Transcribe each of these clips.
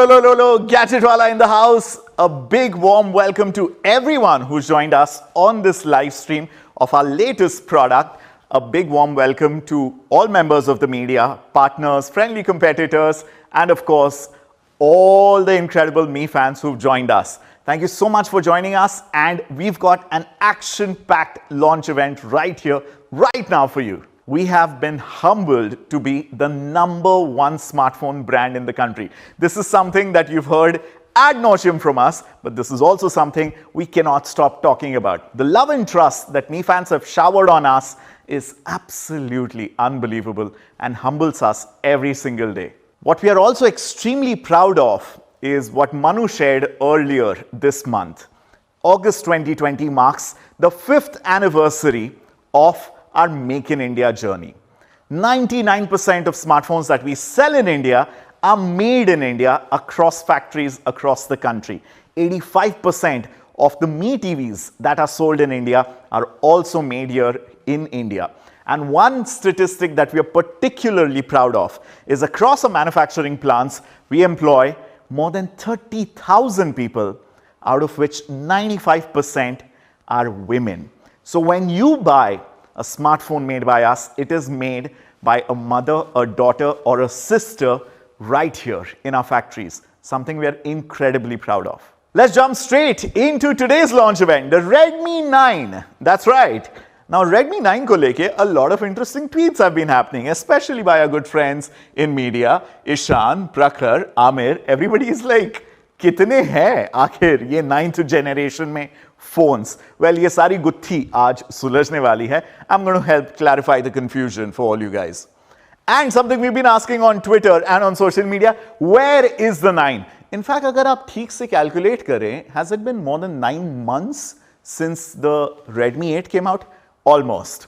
Gadgetwala in the house. A big warm welcome to everyone who's joined us on this live stream of our latest product. A big warm welcome to all members of the media, partners, friendly competitors, and of course, all the incredible Me fans who've joined us. Thank you so much for joining us, and we've got an action-packed launch event right here, right now for you. We have been humbled to be the #1 smartphone brand in the country. This is something that you've heard ad nauseum from us, but this is also something we cannot stop talking about. The love and trust that Me fans have showered on us is absolutely unbelievable and humbles us every single day. What we are also extremely proud of is what Manu shared earlier this month. August 2020 marks the 5th anniversary of our Make in India journey. 99% of smartphones that we sell in India are made in India across factories across the country. 85% of the Me TVs that are sold in India are also made here in India. And one statistic that we are particularly proud of is across our manufacturing plants, we employ more than 30,000 people, out of which 95% are women. So when you buy a smartphone made by us, it is made by a mother, a daughter, or a sister right here in our factories. Something we are incredibly proud of. Let's jump straight into today's launch event, the Redmi 9. That's right. Now, Redmi 9 ko leke a lot of interesting tweets have been happening, especially by our good friends in media. Ishan, Prakhar, Amir, everybody is like, kitne hai aakhir ye 9th generation mein phones? Well, ye sari guthi aaj sulajhne wali hai. I'm going to help clarify the confusion for all you guys. And something we've been asking on Twitter and on social media, where is the 9? In fact, agar aap theek se calculate kare, has it been more than 9 months since the Redmi 8 came out? Almost.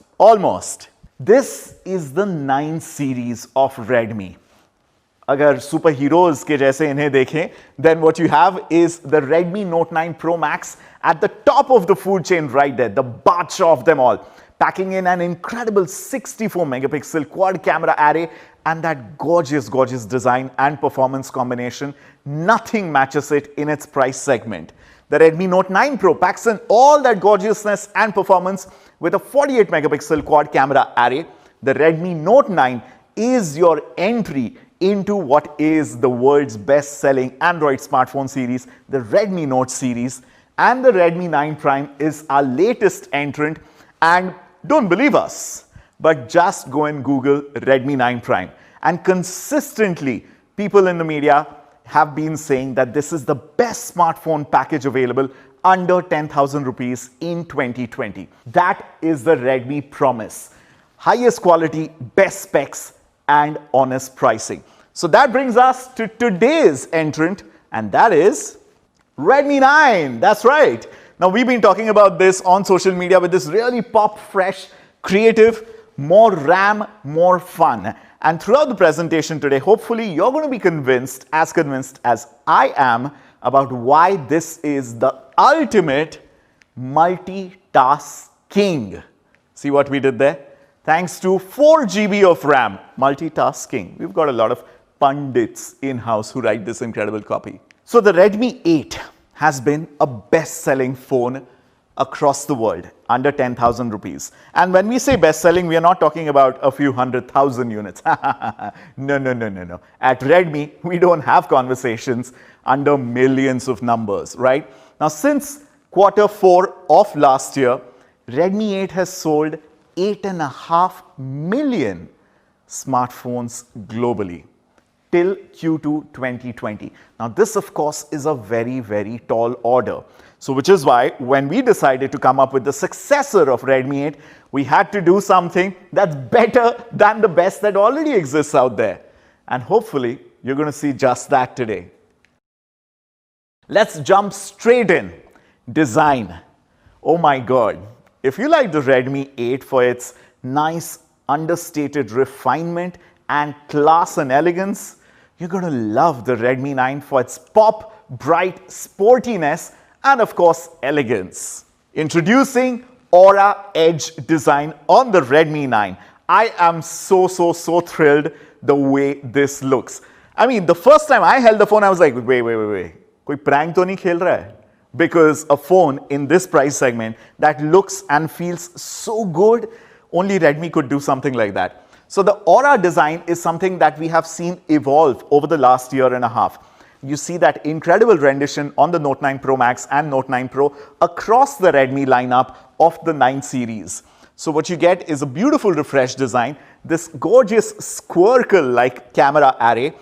This is the 9 series of Redmi. Agar superheroes ke jaise inhe dekhein, then what you have is the Redmi Note 9 Pro Max at the top of the food chain right there, the bacha of them all, packing in an incredible 64 megapixel quad camera array and that gorgeous design and performance combination. Nothing matches it in its price segment. The Redmi Note 9 Pro packs in all that gorgeousness and performance with a 48 megapixel quad camera array. The Redmi Note 9 is your entry into what is the world's best-selling Android smartphone series, the Redmi Note series, and the Redmi 9 Prime is our latest entrant. And don't believe us, but just go and Google Redmi 9 Prime. And consistently, people in the media have been saying that this is the best smartphone package available under 10,000 rupees in 2020. That is the Redmi promise. Highest quality, best specs, and honest pricing. So that brings us to today's entrant, and that is Redmi 9. That's right. Now, we've been talking about this on social media with this really pop, fresh, creative, more RAM, more fun. And throughout the presentation today, hopefully you're going to be convinced as I am about why this is the ultimate multitasking. See what we did there? Thanks to 4 GB of RAM, multitasking. We've got a lot of pundits in-house who write this incredible copy. So the Redmi 8 has been a best-selling phone across the world, under 10,000 rupees. And when we say best-selling, we are not talking about a few 100,000 units. No. At Redmi, we don't have conversations under millions of numbers, right? Now, since Q4 of last year, Redmi 8 has sold 8.5 million smartphones globally till Q2 2020. Now, this, of course, is a very tall order. So which is why when we decided to come up with the successor of Redmi 8, we had to do something that's better than the best that already exists out there. And hopefully, you're going to see just that today. Let's jump straight in. Design. Oh my God. If you like the Redmi 8 for its nice, understated refinement and class and elegance, you're going to love the Redmi 9 for its pop, bright sportiness, and of course, elegance. Introducing Aura Edge design on the Redmi 9. I am so thrilled the way this looks. I mean, the first time I held the phone, I was like, wait. Koi prank to nahi khel raha hai? Because a phone in this price segment that looks and feels so good, only Redmi could do something like that. So the Aura design is something that we have seen evolve over the last year and a half. You see that incredible rendition on the Note 9 Pro Max and Note 9 Pro across the Redmi lineup of the 9 series. So what you get is a beautiful refresh design, this gorgeous squircle-like camera array.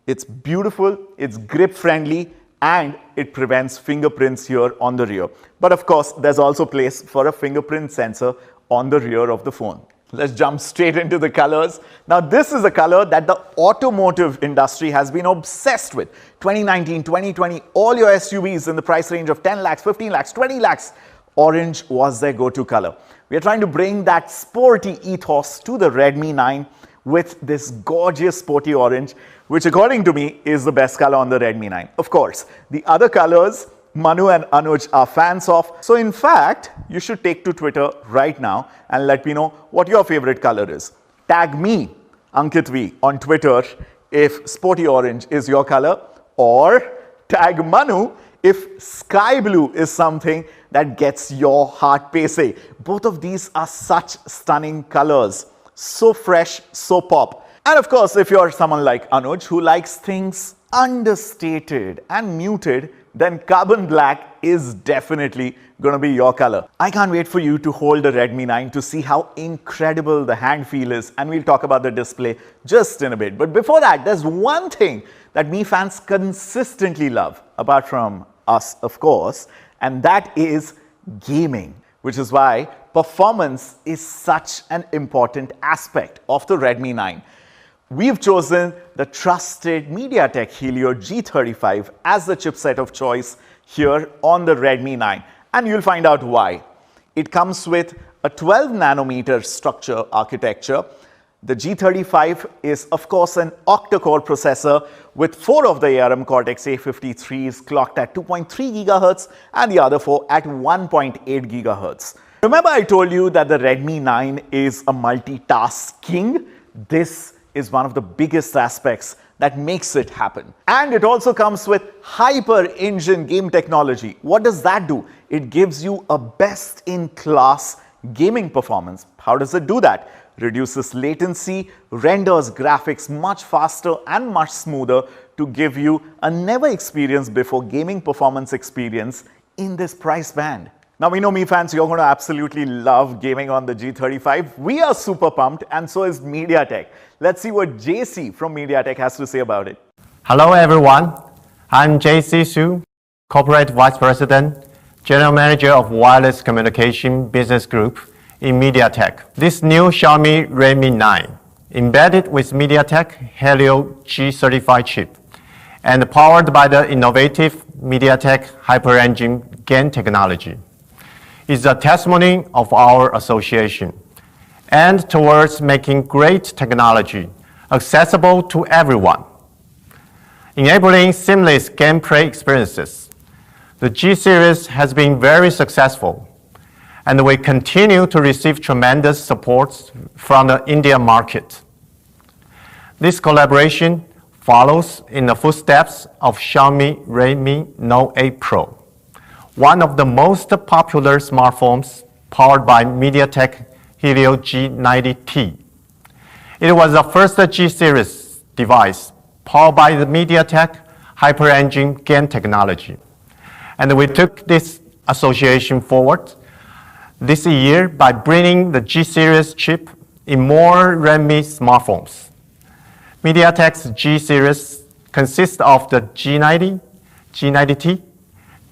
It's beautiful, it's grip friendly, and it prevents fingerprints here on the rear. But of course, there's also place for a fingerprint sensor on the rear of the phone. Let's jump straight into the colors. Now, this is a color that the automotive industry has been obsessed with. 2019, 2020, all your SUVs in the price range of 10 lakhs, 15 lakhs, 20 lakhs, orange was their go-to color. We are trying to bring that sporty ethos to the Redmi 9 with this gorgeous sporty orange, which according to me is the best color on the Redmi 9. Of course, the other colors Manu and Anuj are fans of. So in fact, you should take to Twitter right now and let me know what your favorite color is. Tag me, Ankit V, on Twitter if sporty orange is your color, or tag Manu if sky blue is something that gets your heart pacing. Both of these are such stunning colors. So fresh, so pop. And of course, if you're someone like Anuj who likes things understated and muted, then carbon black is definitely going to be your color. I can't wait for you to hold a Redmi 9 to see how incredible the hand feel is, and we'll talk about the display just in a bit. But before that, there's one thing that Mi fans consistently love, apart from us, of course, and that is gaming, which is why performance is such an important aspect of the Redmi 9. We've chosen the trusted MediaTek Helio G35 as the chipset of choice here on the Redmi 9, and you'll find out why. It comes with a 12 nanometer structure architecture. The G35 is of course an octa-core processor with 4 of the ARM Cortex A53s clocked at 2.3 GHz and the other 4 at 1.8 GHz. Remember I told you that the Redmi 9 is a multitask king? This is one of the biggest aspects that makes it happen. And it also comes with Hyper Engine game technology. What does that do? It gives you a best-in-class gaming performance. How does it do that? Reduces latency, renders graphics much faster and much smoother to give you a never experienced before gaming performance experience in this price band. Now, we know Mi fans, you're going to absolutely love gaming on the G35. We are super pumped, and so is MediaTek. Let's see what JC from MediaTek has to say about it. Hello, everyone. I'm JC Su, Corporate Vice President, General Manager of Wireless Communication Business Group in MediaTek. This new Xiaomi Redmi 9, embedded with MediaTek Helio G35 chip, and powered by the innovative MediaTek Hyper Engine game technology, is a testimony of our association and towards making great technology accessible to everyone, enabling seamless gameplay experiences. The G series has been very successful, and we continue to receive tremendous support from the Indian market. This collaboration follows in the footsteps of Xiaomi Redmi Note 8 Pro, one of the most popular smartphones powered by MediaTek Helio G90T. It was the first G-series device powered by the MediaTek Hyper Engine game technology. And we took this association forward this year by bringing the G-series chip in more Redmi smartphones. MediaTek's G-series consists of the G90, G90T,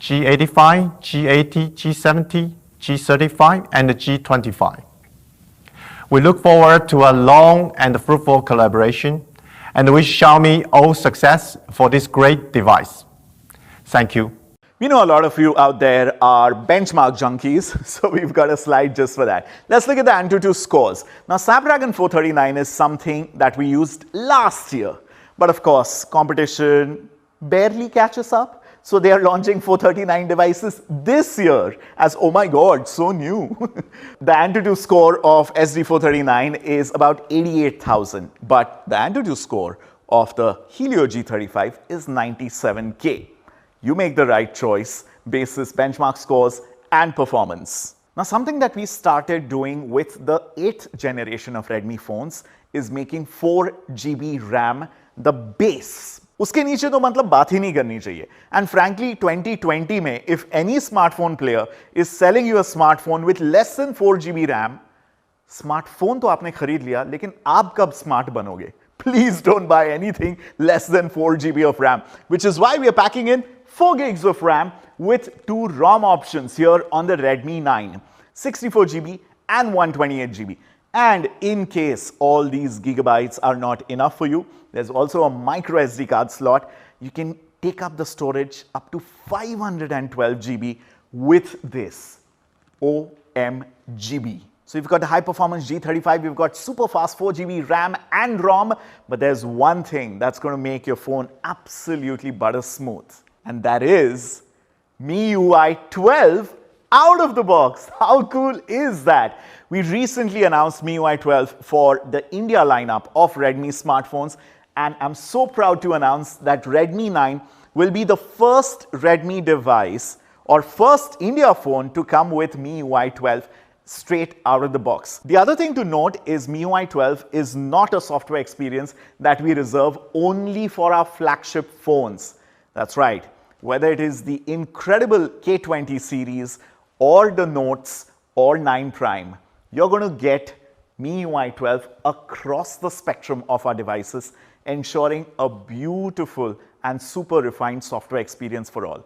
G85, G80, G70, G35, and the G25. We look forward to a long and fruitful collaboration and wish Xiaomi all success for this great device. Thank you. We know a lot of you out there are benchmark junkies, so we've got a slide just for that. Let's look at the AnTuTu scores. Now, Snapdragon 439 is something that we used last year, but of course, competition barely catches up. So they are launching 439 devices this year as, oh my God, so new. The AnTuTu score of SD439 is about 88,000, but the AnTuTu score of the Helio G35 is 97K. You make the right choice basis benchmark scores and performance. Now, something that we started doing with the 8th generation of Redmi phones is making 4GB RAM the base. उसके नीचे तो मतलब बात ही नहीं करनी चाहिए. And frankly, 2020 में, if any smartphone player is selling you a smartphone with less than 4GB RAM, smartphone तो आपने खरीद लिया, लेकिन आप कब स्मार्ट बनोगे? Please don't buy anything less than 4GB of RAM, which is why we are packing in 4 gigs of RAM with 2 ROM options here on the Redmi 9, 64GB and 128GB. And in case all these gigabytes are not enough for you, there's also a micro SD card slot. You can take up the storage up to 512GB with this OMGB. So you've got the high performance G35, you've got super fast 4GB RAM and ROM, but there's one thing that's going to make your phone absolutely butter smooth, and that is MIUI 12 out of the box. How cool is that? We recently announced MIUI 12 for the India lineup of Redmi smartphones, and I'm so proud to announce that Redmi 9 will be the first Redmi device or first India phone to come with MIUI 12 straight out of the box. The other thing to note is MIUI 12 is not a software experience that we reserve only for our flagship phones. That's right. Whether it is the incredible K20 series or the Notes or 9 Prime, you're going to get MIUI 12 across the spectrum of our devices, ensuring a beautiful and super refined software experience for all.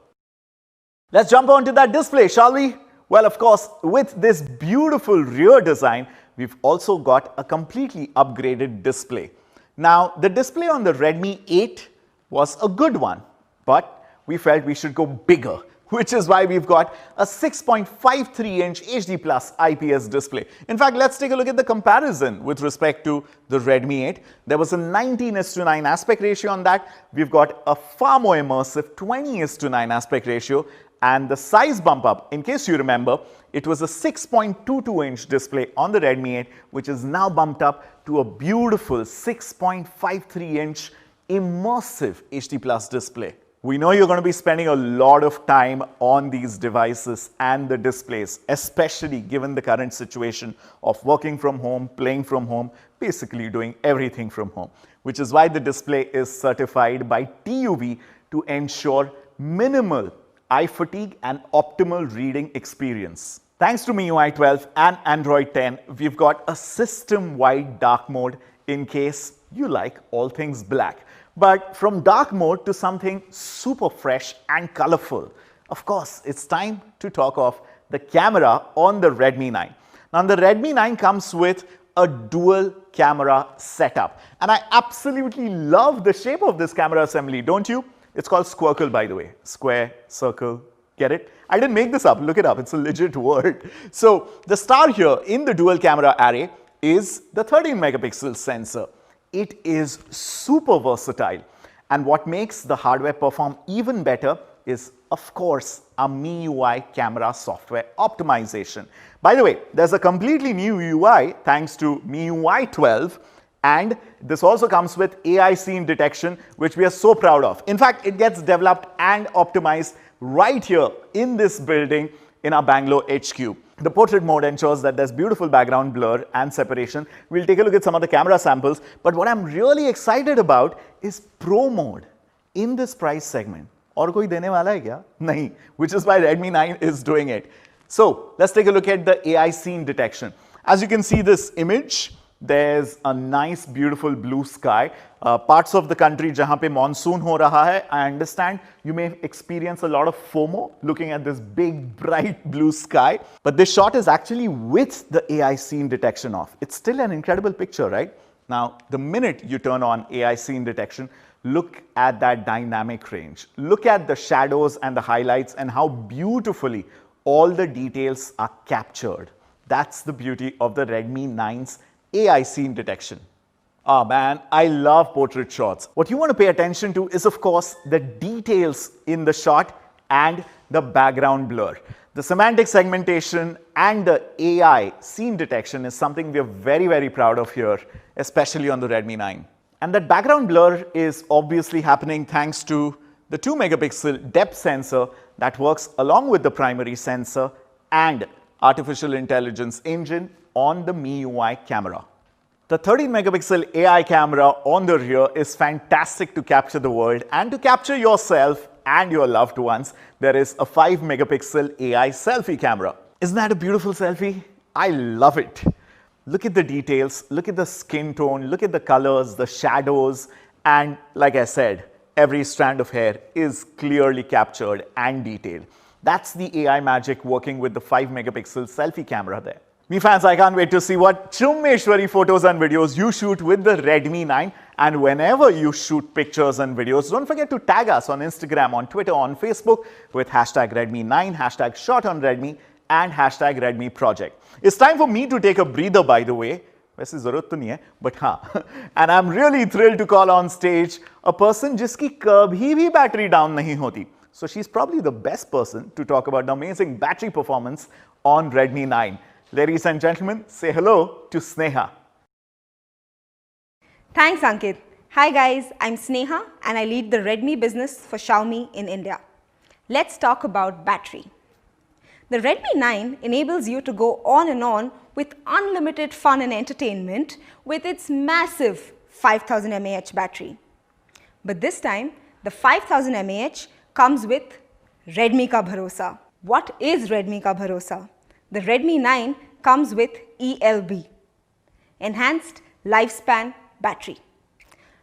Let's jump onto that display, shall we? Well, of course, with this beautiful rear design, we've also got a completely upgraded display. Now, the display on the Redmi 8 was a good one, but we felt we should go bigger, which is why we've got a 6.53-inch HD Plus IPS display. In fact, let's take a look at the comparison with respect to the Redmi 8. There was a 19:9 aspect ratio on that. We've got a far more immersive 20:9 aspect ratio. And the size bump up, in case you remember, it was a 6.22-inch display on the Redmi 8, which is now bumped up to a beautiful 6.53-inch immersive HD Plus display. We know you're going to be spending a lot of time on these devices and the displays, especially given the current situation of working from home, playing from home, basically doing everything from home, which is why the display is certified by TUV to ensure minimal eye fatigue and optimal reading experience. Thanks to MIUI 12 and Android 10, we've got a system-wide dark mode in case you like all things black. But from dark mode to something super fresh and colorful. Of course, it's time to talk of the camera on the Redmi 9. Now, the Redmi 9 comes with a dual camera setup. And I absolutely love the shape of this camera assembly, don't you? It's called squircle, by the way. Square, circle, get it? I didn't make this up, look it up, it's a legit word. So the star here in the dual camera array is the 13 megapixel sensor. It is super versatile. And what makes the hardware perform even better is, of course, a MIUI camera software optimization. By the way, there's a completely new UI thanks to MIUI 12. And this also comes with AI scene detection, which we are so proud of. In fact, it gets developed and optimized right here in this building in our Bangalore HQ. The portrait mode ensures that there's beautiful background blur and separation. We'll take a look at some of the camera samples. But what I'm really excited about is Pro mode in this price segment. और कोई देने वाला है क्या? नहीं. Which is why Redmi 9 is doing it. So let's take a look at the AI scene detection. As you can see this image, there's a nice beautiful blue sky. Parts of the country jahan pe monsoon ho raha hai, I understand you may experience a lot of FOMO looking at this big bright blue sky. But this shot is actually with the AI scene detection off. It's still an incredible picture, right? Now, the minute you turn on AI scene detection, look at that dynamic range. Look at the shadows and the highlights and how beautifully all the details are captured. That's the beauty of the Redmi 9's AI scene detection. Oh man, I love portrait shots. What you want to pay attention to is, of course, the details in the shot and the background blur. The semantic segmentation and the AI scene detection is something we are very, very proud of here, especially on the Redmi 9. And that background blur is obviously happening thanks to the 2 megapixel depth sensor that works along with the primary sensor and artificial intelligence engine on the MIUI camera. The 13 megapixel AI camera on the rear is fantastic to capture the world, and to capture yourself and your loved ones, there is a 5 megapixel AI selfie camera. Isn't that a beautiful selfie? I love it. Look at the details, look at the skin tone, look at the colors, the shadows, and like I said, every strand of hair is clearly captured and detailed. That's the AI magic working with the 5 megapixel selfie camera there. Me fans, I can't wait to see what chummeshwari photos and videos you shoot with the Redmi 9. And whenever you shoot pictures and videos, don't forget to tag us on Instagram, on Twitter, on Facebook with hashtag Redmi 9, hashtag Shot on Redmi, and hashtag Redmi Project. It's time for me to take a breather, by the way. वैसे ज़रूरत तो नहीं है, but हाँ. And I'm really thrilled to call on stage a person जिसकी कभी भी battery down नहीं होती. So she's probably the best person to talk about the amazing battery performance on Redmi 9. Ladies and gentlemen, say hello to Sneha. Thanks, Ankit. Hi guys, I'm Sneha and I lead the Redmi business for Xiaomi in India. Let's talk about battery. The Redmi 9 enables you to go on and on with unlimited fun and entertainment with its massive 5000 mAh battery. But this time, the 5000 mAh comes with Redmi ka bharosa. What is Redmi ka bharosa? The Redmi 9 comes with ELB, Enhanced Lifespan Battery.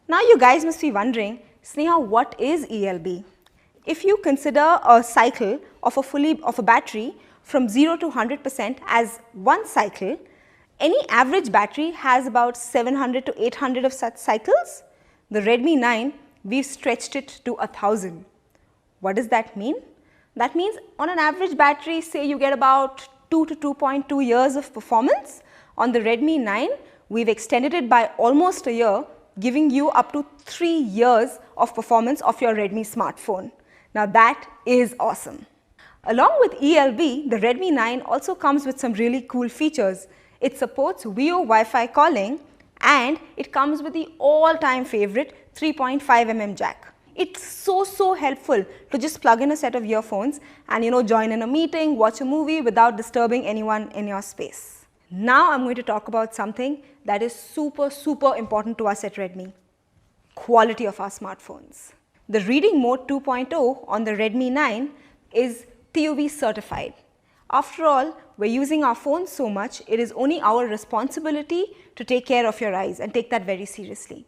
Now you guys must be wondering, Sneha, what is ELB? If you consider a cycle of a battery from 0 to 100% as one cycle, any average battery has about 700 to 800 of such cycles. The Redmi 9, we've stretched it to 1000. What does that mean? That means on an average battery, say you get about 2 to 2.2 years of performance. On the Redmi 9, we've extended it by almost a year, giving you up to 3 years of performance of your Redmi smartphone. Now that is awesome. Along with ELB, the Redmi 9 also comes with some really cool features. It supports Vio Wi-Fi calling and it comes with the all-time favorite 3.5mm jack. It's so helpful to just plug in a set of earphones and join in a meeting, watch a movie without disturbing anyone in your space. Now I'm going to talk about something that is super important to us at Redmi. Quality of our smartphones. The Reading Mode 2.0 on the Redmi 9 is TÜV certified. After all, we're using our phones so much, it is only our responsibility to take care of your eyes and take that very seriously.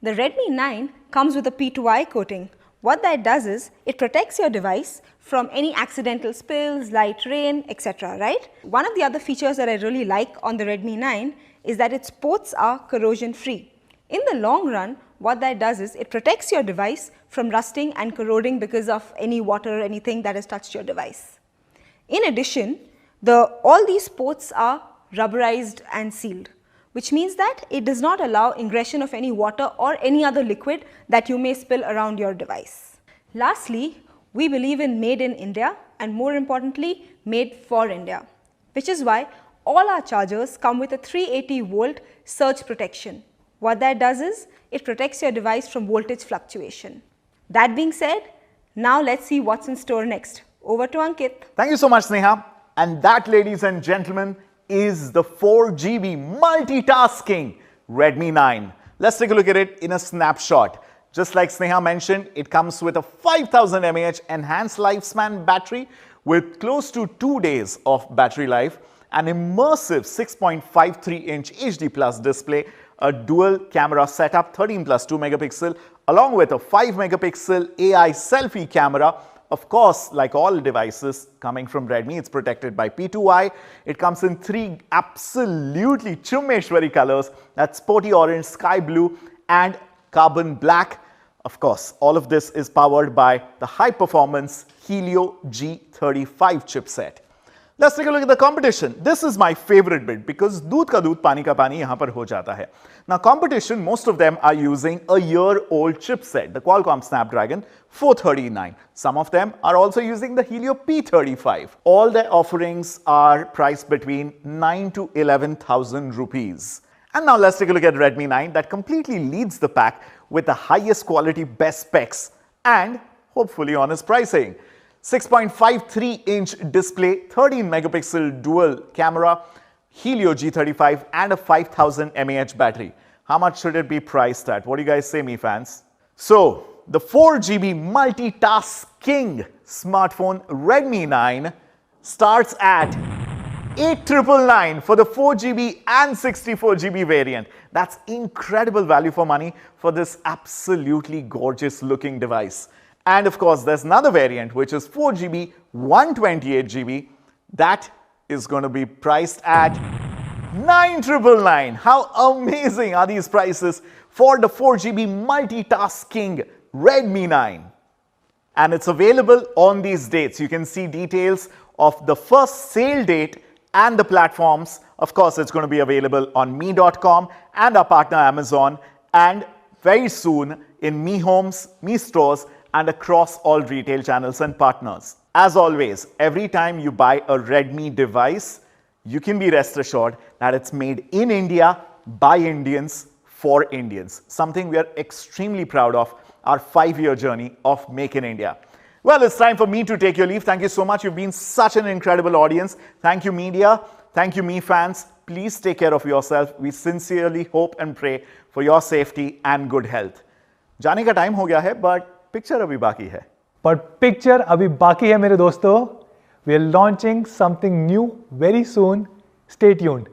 The Redmi 9 comes with a P2I coating. What that does is, it protects your device from any accidental spills, light rain, etc. Right? One of the other features that I really like on the Redmi 9 is that its ports are corrosion free. In the long run, what that does is, it protects your device from rusting and corroding because of any water or anything that has touched your device. In addition, all these ports are rubberized and sealed, which means that it does not allow ingression of any water or any other liquid that you may spill around your device. Lastly, we believe in made in India and more importantly, made for India, which is why all our chargers come with a 380 volt surge protection. What that does is, it protects your device from voltage fluctuation. That being said, now let's see what's in store next. Over to Ankit. Thank you so much, Sneha. And that, ladies and gentlemen, is the 4GB multitasking Redmi 9. Let's take a look at it in a snapshot. Just like Sneha mentioned, it comes with a 5000 mAh enhanced lifespan battery with close to 2 days of battery life, an immersive 6.53-inch HD Plus display, a dual camera setup, 13 plus 2 megapixel, along with a 5 megapixel AI selfie camera. Of course, like all devices coming from Redmi, it's protected by P2I. It comes in 3 absolutely chummeshwari colors, that's sporty orange, sky blue, and carbon black. Of course, all of this is powered by the high-performance Helio G35 chipset. Let's take a look at the competition. This is my favorite bit because दूध का दूध पानी का पानी यहाँ पर हो जाता है. Now competition, most of them are using a year-old chipset, the Qualcomm Snapdragon 439. Some of them are also using the Helio P35. All their offerings are priced between 9 to 11,000 rupees. And now let's take a look at Redmi 9 that completely leads the pack with the highest quality, best specs and hopefully honest pricing. 6.53-inch display, 13 megapixel dual camera, Helio G35 and a 5000 mAh battery. How much should it be priced at? What do you guys say, me fans? So, the 4GB multitasking smartphone Redmi 9 starts at 8,999 for the 4GB and 64GB variant. That's incredible value for money for this absolutely gorgeous looking device. And of course, there's another variant which is 4GB 128GB. That is going to be priced at 9,999. How amazing are these prices for the 4GB multitasking Redmi 9? And it's available on these dates. You can see details of the first sale date and the platforms. Of course, it's going to be available on me.com and our partner Amazon, and very soon in Mi Homes, Mi Stores, and across all retail channels and partners. As always, every time you buy a Redmi device, you can be rest assured that it's made in India by Indians for Indians. Something we are extremely proud of, our 5-year journey of Make in India. Well, it's time for me to take your leave. Thank you so much. You've been such an incredible audience. Thank you, media. Thank you, me fans. Please take care of yourself. We sincerely hope and pray for your safety and good health. जाने का time हो गया है, but picture अभी बाकी है. But picture अभी बाकी है मेरे दोस्तों. We are launching something new very soon. Stay tuned.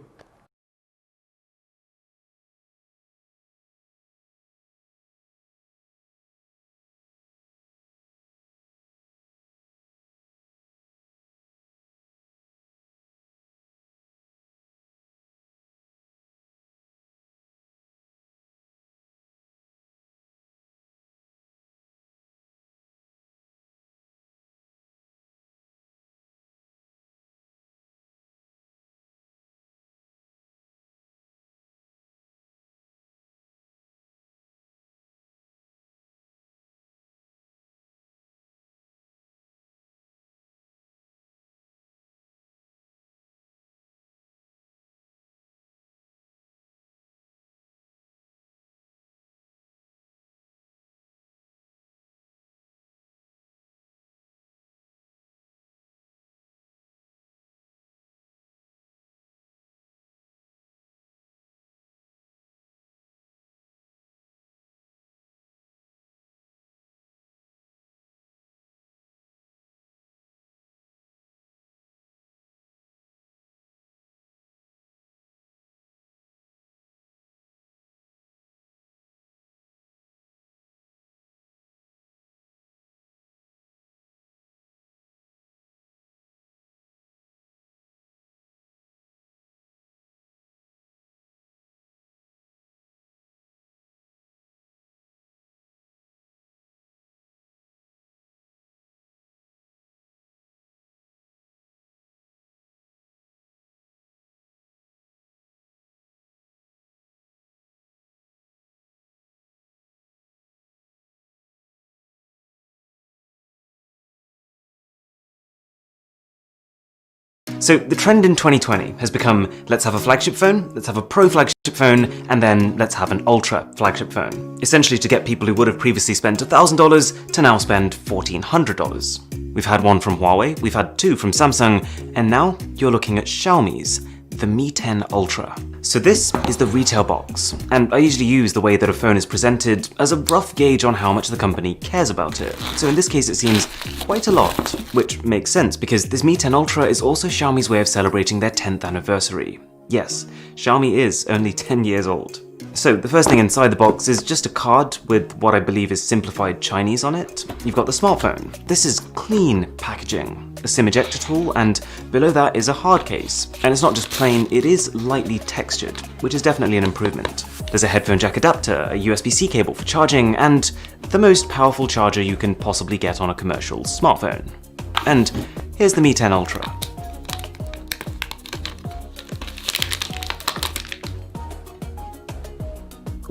So the trend in 2020 has become, let's have a flagship phone, let's have a pro flagship phone, and then let's have an ultra flagship phone. Essentially to get people who would have previously spent $1,000 to now spend $1,400. We've had one from Huawei, we've had two from Samsung, and now you're looking at Xiaomi's, the Mi 10 Ultra. So this is the retail box, and I usually use the way that a phone is presented as a rough gauge on how much the company cares about it. So in this case it seems quite a lot, which makes sense because this Mi 10 Ultra is also Xiaomi's way of celebrating their 10th anniversary. Yes, Xiaomi is only 10 years old. So the first thing inside the box is just a card with what I believe is simplified Chinese on it. You've got the smartphone. This is clean packaging, a SIM ejector tool, and below that is a hard case. And it's not just plain, it is lightly textured, which is definitely an improvement. There's a headphone jack adapter, a USB-C cable for charging, and the most powerful charger you can possibly get on a commercial smartphone. And here's the Mi 10 Ultra.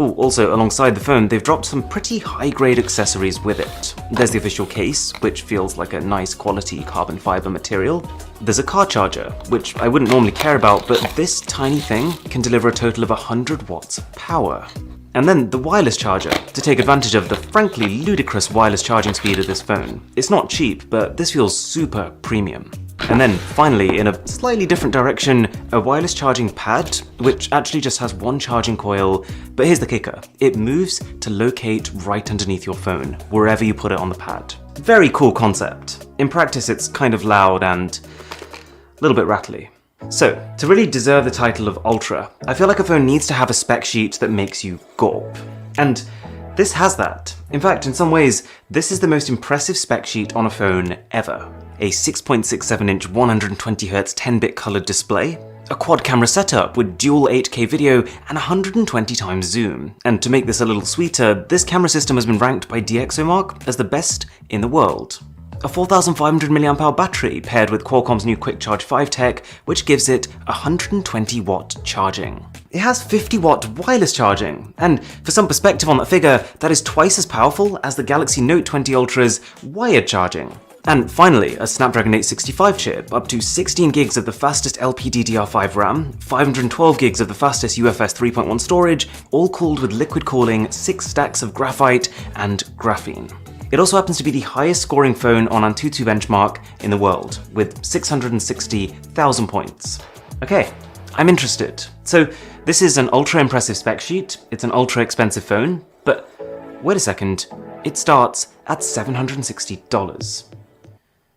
Oh, also, alongside the phone, they've dropped some pretty high-grade accessories with it. There's the official case, which feels like a nice quality carbon fiber material. There's a car charger, which I wouldn't normally care about, but this tiny thing can deliver a total of 100 watts of power. And then the wireless charger, to take advantage of the frankly ludicrous wireless charging speed of this phone. It's not cheap, but this feels super premium. And then finally, in a slightly different direction, a wireless charging pad, which actually just has one charging coil, but here's the kicker. It moves to locate right underneath your phone, wherever you put it on the pad. Very cool concept. In practice, it's kind of loud and a little bit rattly. So, to really deserve the title of Ultra, I feel like a phone needs to have a spec sheet that makes you gawp. And this has that. In fact, in some ways, this is the most impressive spec sheet on a phone ever. A 6.67-inch 120Hz 10-bit colored display, a quad camera setup with dual 8K video and 120 times zoom. And to make this a little sweeter, this camera system has been ranked by DxOMark as the best in the world. A 4500 mAh battery paired with Qualcomm's new Quick Charge 5 tech, which gives it 120 watt charging. It has 50 watt wireless charging, and for some perspective on that figure, that is twice as powerful as the Galaxy Note 20 Ultra's wired charging. And finally, a Snapdragon 865 chip, up to 16 gigs of the fastest LPDDR5 RAM, 512 gigs of the fastest UFS 3.1 storage, all cooled with liquid cooling, 6 stacks of graphite and graphene. It also happens to be the highest scoring phone on Antutu benchmark in the world, with 660,000 points. Okay, I'm interested. So this is an ultra impressive spec sheet, it's an ultra expensive phone, but wait a second, it starts at $760.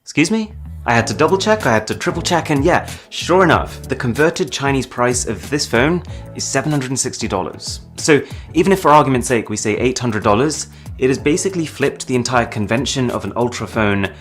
Excuse me? I had to double check, I had to triple check, and yeah, sure enough, the converted Chinese price of this phone is $760. So even if for argument's sake we say $800, it has basically flipped the entire convention of an Ultra phone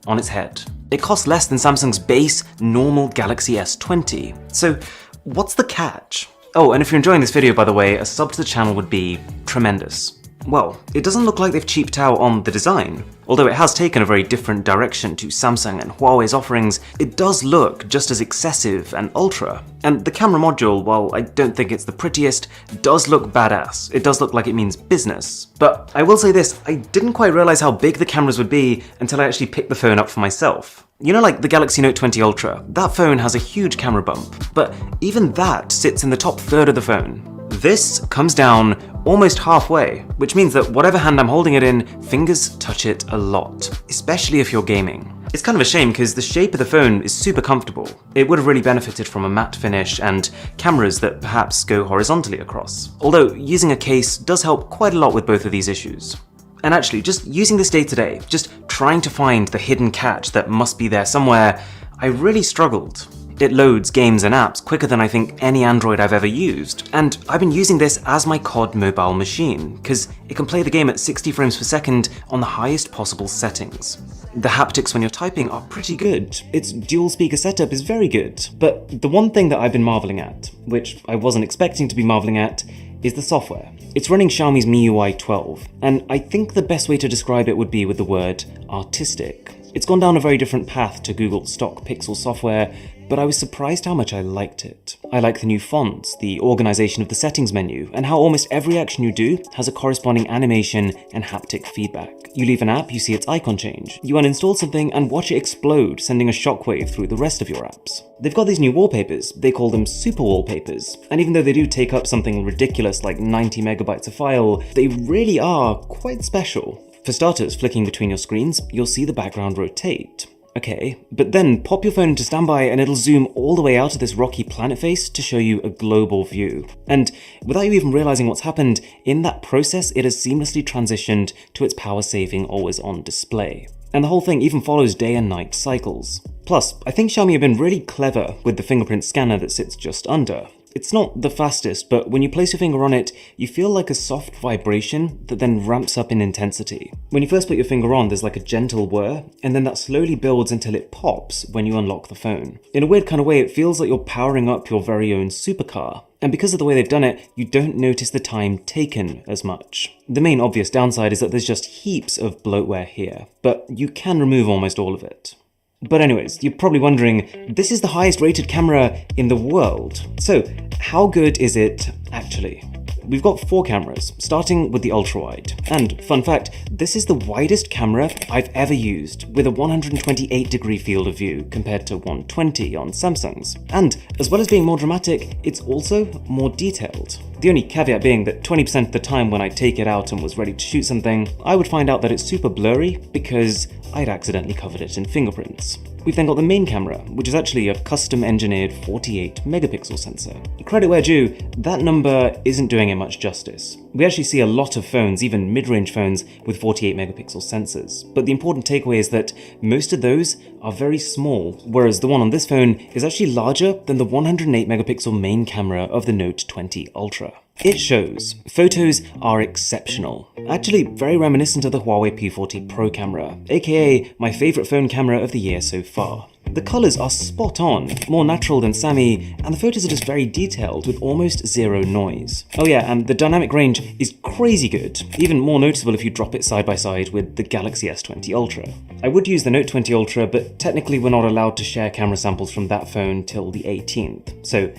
on its head. It costs less than Samsung's base normal Galaxy S20. So what's the catch? Oh, and if you're enjoying this video, by the way, a sub to the channel would be tremendous. Well, it doesn't look like they've cheaped out on the design. Although it has taken a very different direction to Samsung and Huawei's offerings, it does look just as excessive and ultra. And the camera module, while I don't think it's the prettiest, does look badass. It does look like it means business. But I will say this, I didn't quite realize how big the cameras would be until I actually picked the phone up for myself. You know, like the Galaxy Note 20 Ultra, that phone has a huge camera bump, but even that sits in the top third of the phone. This comes down almost halfway, which means that whatever hand I'm holding it in, fingers touch it a lot, especially if you're gaming. It's kind of a shame because the shape of the phone is super comfortable. It would have really benefited from a matte finish and cameras that perhaps go horizontally across. Although using a case does help quite a lot with both of these issues. And actually, just using this day to day, just trying to find the hidden catch that must be there somewhere, I really struggled. It loads games and apps quicker than I think any Android I've ever used, and I've been using this as my COD mobile machine, because it can play the game at 60 frames per second on the highest possible settings. The haptics when you're typing are pretty good, its dual speaker setup is very good, but the one thing that I've been marveling at, which I wasn't expecting to be marveling at, is the software. It's running Xiaomi's MIUI 12, and I think the best way to describe it would be with the word artistic. It's gone down a very different path to Google's stock Pixel software, but I was surprised how much I liked it. I like the new fonts, the organization of the settings menu, and how almost every action you do has a corresponding animation and haptic feedback. You leave an app, you see its icon change. You uninstall something and watch it explode, sending a shockwave through the rest of your apps. They've got these new wallpapers, they call them super wallpapers, and even though they do take up something ridiculous like 90 megabytes a file, they really are quite special. For starters, flicking between your screens, you'll see the background rotate. Okay, but then pop your phone into standby and it'll zoom all the way out of this rocky planet face to show you a global view. And without you even realizing what's happened, in that process it has seamlessly transitioned to its power-saving always-on display. And the whole thing even follows day and night cycles. Plus, I think Xiaomi have been really clever with the fingerprint scanner that sits just under. It's not the fastest, but when you place your finger on it, you feel like a soft vibration that then ramps up in intensity. When you first put your finger on, there's like a gentle whir, and then that slowly builds until it pops when you unlock the phone. In a weird kind of way, it feels like you're powering up your very own supercar. And because of the way they've done it, you don't notice the time taken as much. The main obvious downside is that there's just heaps of bloatware here, but you can remove almost all of it. But anyways, you're probably wondering, this is the highest rated camera in the world. So how good is it actually? we've got 4 cameras, starting with the ultra-wide. And fun fact, this is the widest camera I've ever used, with a 128-degree field of view compared to 120 on Samsung's. And as well as being more dramatic, it's also more detailed. The only caveat being that 20% of the time when I take it out and was ready to shoot something, I would find out that it's super blurry because I'd accidentally covered it in fingerprints. We've then got the main camera, which is actually a custom-engineered 48-megapixel sensor. Credit where due, that number isn't doing it much justice. We actually see a lot of phones, even mid-range phones, with 48-megapixel sensors. But the important takeaway is that most of those are very small, whereas the one on this phone is actually larger than the 108-megapixel main camera of the Note 20 Ultra. It shows. Photos are exceptional. Actually very reminiscent of the Huawei P40 Pro camera, aka my favourite phone camera of the year so far. The colours are spot on, more natural than Sammy, and the photos are just very detailed with almost zero noise. Oh yeah, and the dynamic range is crazy good, even more noticeable if you drop it side by side with the Galaxy S20 Ultra. I would use the Note 20 Ultra, but technically we're not allowed to share camera samples from that phone till the 18th, so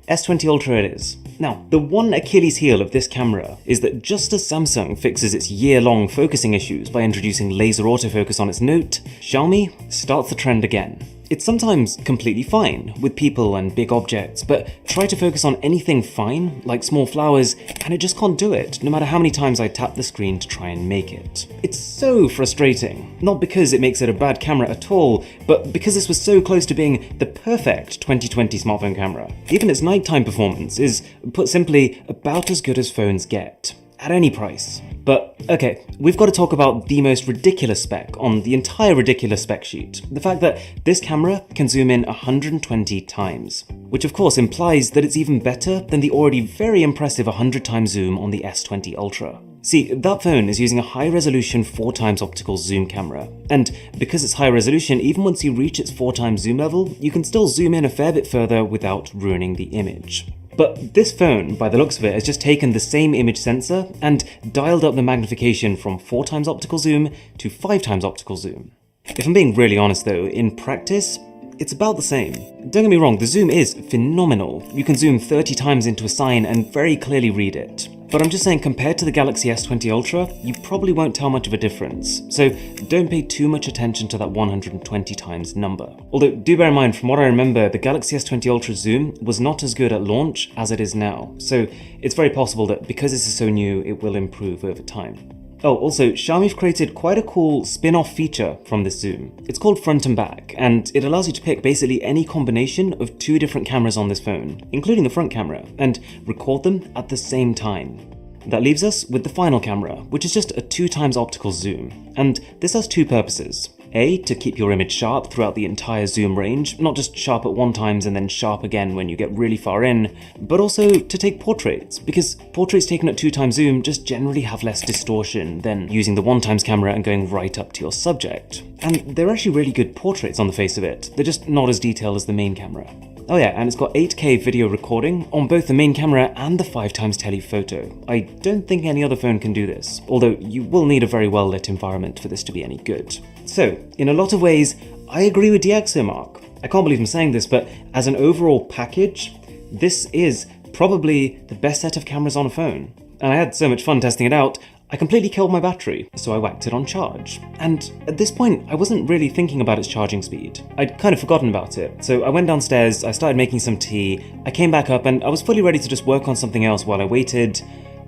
S20 Ultra it is. Now, the one Achilles heel of this camera is that just as Samsung fixes its year-long focusing issues by introducing laser autofocus on its Note, Xiaomi starts the trend again. It's sometimes completely fine with people and big objects, but try to focus on anything fine, like small flowers, and it just can't do it, no matter how many times I tap the screen to try and make it. It's so frustrating, not because it makes it a bad camera at all, but because this was so close to being the perfect 2020 smartphone camera. Even its nighttime performance is, put simply, about as good as phones get, at any price. But okay, we've got to talk about the most ridiculous spec on the entire ridiculous spec sheet. The fact that this camera can zoom in 120 times, which of course implies that it's even better than the already very impressive 100 times zoom on the S20 Ultra. See, that phone is using a high-resolution 4x optical zoom camera, and because it's high resolution, even once you reach its 4x zoom level, you can still zoom in a fair bit further without ruining the image. But this phone, by the looks of it, has just taken the same image sensor and dialed up the magnification from 4x optical zoom to 5x optical zoom. If I'm being really honest though, in practice, it's about the same. Don't get me wrong, the zoom is phenomenal. You can zoom 30 times into a sign and very clearly read it. But I'm just saying, compared to the Galaxy S20 Ultra, you probably won't tell much of a difference, so don't pay too much attention to that 120 times number. Although, do bear in mind, from what I remember, the Galaxy S20 Ultra zoom was not as good at launch as it is now, so it's very possible that because this is so new, it will improve over time. Oh, also, Xiaomi have created quite a cool spin-off feature from this zoom. It's called front and back, and it allows you to pick basically any combination of 2 different cameras on this phone, including the front camera, and record them at the same time. That leaves us with the final camera, which is just a 2x optical zoom, and this has 2 purposes. A, to keep your image sharp throughout the entire zoom range, not just sharp at one times and then sharp again when you get really far in, but also to take portraits, because portraits taken at 2x zoom just generally have less distortion than using the 1x camera and going right up to your subject. And they're actually really good portraits on the face of it, they're just not as detailed as the main camera. Oh yeah, and it's got 8K video recording on both the main camera and the 5x telephoto. I don't think any other phone can do this, although you will need a very well lit environment for this to be any good. So, in a lot of ways, I agree with DxOMark. I can't believe I'm saying this, but as an overall package, this is probably the best set of cameras on a phone. And I had so much fun testing it out, I completely killed my battery, so I whacked it on charge. And at this point, I wasn't really thinking about its charging speed. I'd kind of forgotten about it, so I went downstairs, I started making some tea, I came back up and I was fully ready to just work on something else while I waited,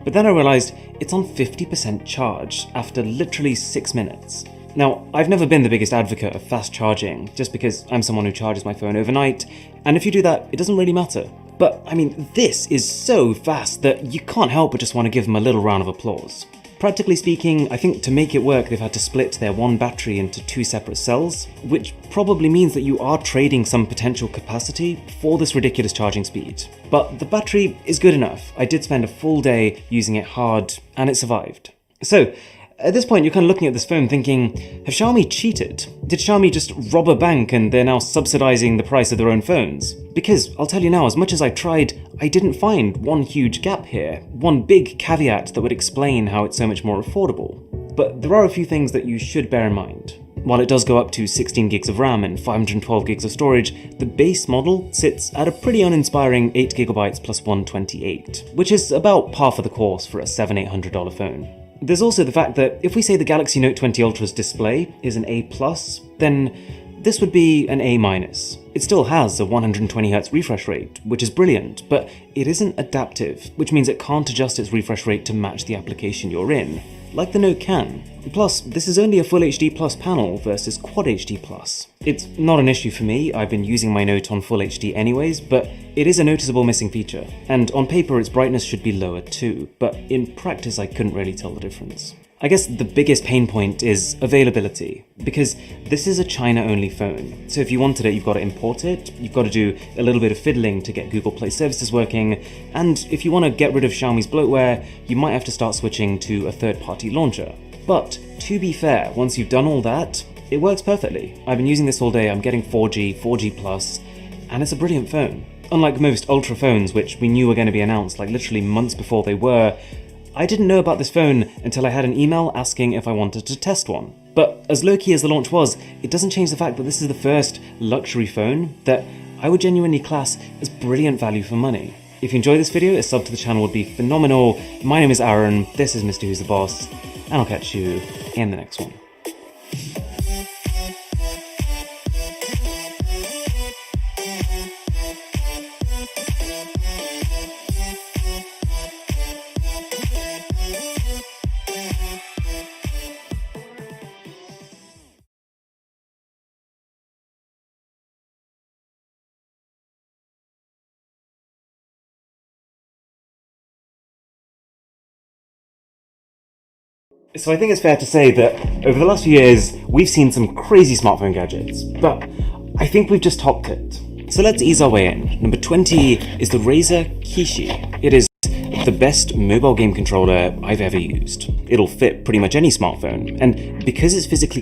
but then I realised it's on 50% charge after literally 6 minutes. Now, I've never been the biggest advocate of fast charging, just because I'm someone who charges my phone overnight, and if you do that, it doesn't really matter. But, I mean, this is so fast that you can't help but just want to give them a little round of applause. Practically speaking, I think to make it work they've had to split their one battery into 2 separate cells, which probably means that you are trading some potential capacity for this ridiculous charging speed. But the battery is good enough. I did spend a full day using it hard, and it survived. So, at this point, you're kind of looking at this phone thinking, have Xiaomi cheated? Did Xiaomi just rob a bank and they're now subsidizing the price of their own phones? Because, I'll tell you now, as much as I tried, I didn't find one huge gap here, one big caveat that would explain how it's so much more affordable. But there are a few things that you should bear in mind. While it does go up to 16 gigs of RAM and 512 gigs of storage, the base model sits at a pretty uninspiring 8 GB plus 128, which is about par for the course for a $700-800 phone. There's also the fact that if we say the Galaxy Note 20 Ultra's display is an A+, then this would be an A-. It still has a 120Hz refresh rate, which is brilliant, but it isn't adaptive, which means it can't adjust its refresh rate to match the application you're in, like the Note can. Plus, this is only a Full HD Plus panel versus Quad HD Plus. It's not an issue for me, I've been using my Note on Full HD anyways, but it is a noticeable missing feature. And on paper its brightness should be lower too, but in practice I couldn't really tell the difference. I guess the biggest pain point is availability, because this is a China-only phone. So if you wanted it, you've got to import it, you've got to do a little bit of fiddling to get Google Play services working, and if you want to get rid of Xiaomi's bloatware, you might have to start switching to a third-party launcher. But to be fair, once you've done all that, it works perfectly. I've been using this all day, I'm getting 4G, 4G+, and it's a brilliant phone. Unlike most Ultra phones, which we knew were going to be announced like literally months before they were, I didn't know about this phone until I had an email asking if I wanted to test one. But as low-key as the launch was, it doesn't change the fact that this is the first luxury phone that I would genuinely class as brilliant value for money. If you enjoyed this video, a sub to the channel would be phenomenal. My name is Aaron, this is Mr. Who's the Boss, and I'll catch you in the next one. So I think it's fair to say that over the last few years, we've seen some crazy smartphone gadgets, but I think we've just topped it. So let's ease our way in. Number 20 is the Razer Kishi. It is the best mobile game controller I've ever used. It'll fit pretty much any smartphone, and because it's physically